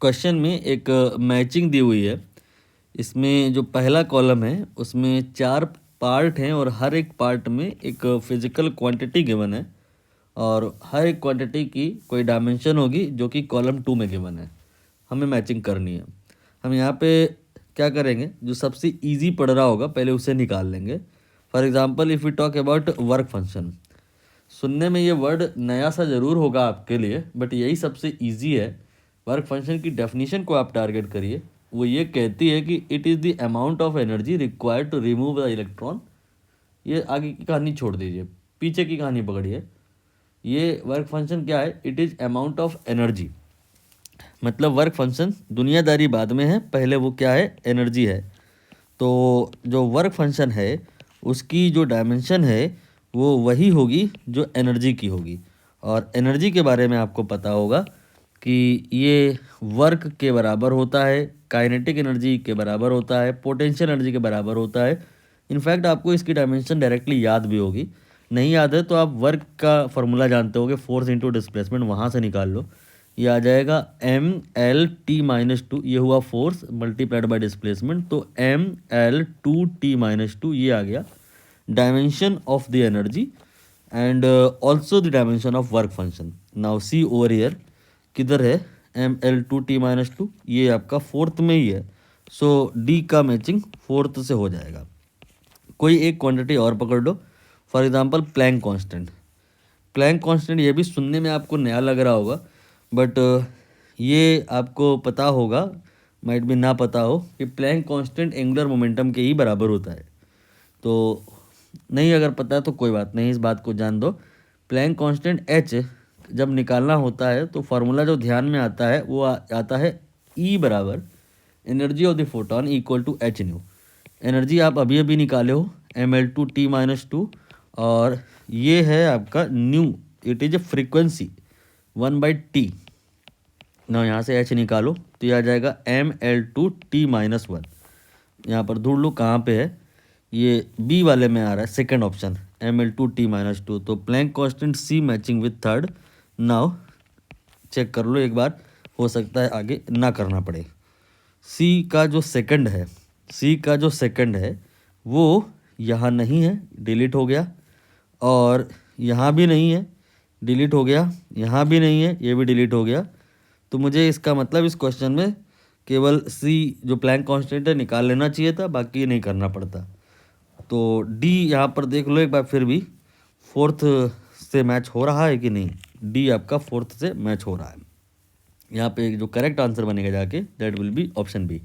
Question में एक matching दी हुई है। इसमें जो पहला कॉलम है उसमें 4 पार्ट हैं और हर एक पार्ट में एक फिजिकल क्वांटिटी गिवन है और हर एक क्वांटिटी की कोई डायमेंशन होगी जो कि कॉलम 2 में गिवन है। हमें मैचिंग करनी है। हम यहाँ पे क्या करेंगे, जो सबसे इजी पड़ रहा होगा पहले उसे निकाल लेंगे। For example if we talk about work function, सुनने में ये वर्ड नया सा ज़रूर होगा आपके लिए, बट यही सबसे इजी है। वर्क फंक्शन की डेफिनेशन को आप टारगेट करिए। वो ये कहती है कि it is the amount of energy required to remove the electron. ये आगे की कहानी छोड़ दीजिए, पीछे की कहानी पकड़िए। ये वर्क फंक्शन क्या है? It is amount of energy. मतलब वर्क फंक्शन दुनियादारी बाद में है, पहले वो क्या है? एनर्जी है। तो जो वर्क फंक्शन है उसकी जो डायमेंशन है वो वही होगी जो एनर्जी की होगी। और एनर्जी के बारे में आपको पता होगा कि ये वर्क के बराबर होता है, काइनेटिक एनर्जी के बराबर होता है, पोटेंशियल एनर्जी के बराबर होता है। इनफैक्ट आपको इसकी डायमेंशन डायरेक्टली याद भी होगी। नहीं याद है तो आप वर्क का फॉर्मूला जानते होगे, फोर्स इंटू डिस्प्लेसमेंट, वहाँ से निकाल लो। ये आ जाएगा m(L)t-2, ये हुआ फोर्स मल्टीप्लाइड बाय डिस्प्लेसमेंट, तो m(L)2t-2 ये आ गया dimension of the energy and also the dimension of work function. Now see over here, किधर है m(L)2t-2? ये आपका फोर्थ में ही है, सो डी का मैचिंग फोर्थ से हो जाएगा। कोई एक क्वांटिटी और पकड़ लो, for example Planck constant. Planck constant ये भी सुनने में आपको नया लग रहा होगा, बट ये आपको पता होगा, माइट भी ना पता हो, कि प्लैंक कांस्टेंट एंगुलर मोमेंटम के ही बराबर होता है। तो नहीं अगर पता है तो कोई बात नहीं, इस बात को जान दो। प्लैंक कांस्टेंट एच जब निकालना होता है तो फार्मूला जो ध्यान में आता है वो आता है ई बराबर energy of the photon equal to h nu. Energy आप अभी अभी निकाले हो mL2t-2, और ये है आपका new, it is a frequency 1/t। ना यहाँ से h निकालो तो ये आ जाएगा mL2t-1। यहाँ पर ढूंढ लो कहाँ पे है, ये बी वाले में आ रहा है, सेकंड ऑप्शन mL2t-2। तो Planck constant c matching with third. Now check कर लो एक बार, हो सकता है आगे ना करना पड़े। सी का जो सेकंड है, सी का जो सेकंड है वो यहाँ नहीं है, डिलीट हो गया, और यहाँ भी नहीं है, डिलीट हो गया, यहाँ भी नहीं है, ये भी डिलीट हो गया। तो मुझे इसका मतलब इस क्वेश्चन में केवल सी जो प्लैंक कांस्टेंट है निकाल लेना चाहिए था, बाकी ये नहीं करना पड़ता। तो डी यहाँ पर देख लो एक बार फिर भी, फोर्थ से मैच हो रहा है कि नहीं? डी आपका फोर्थ से मैच हो रहा है। यहाँ पे जो करेक्ट आंसर बनेगा जाके that will be option B.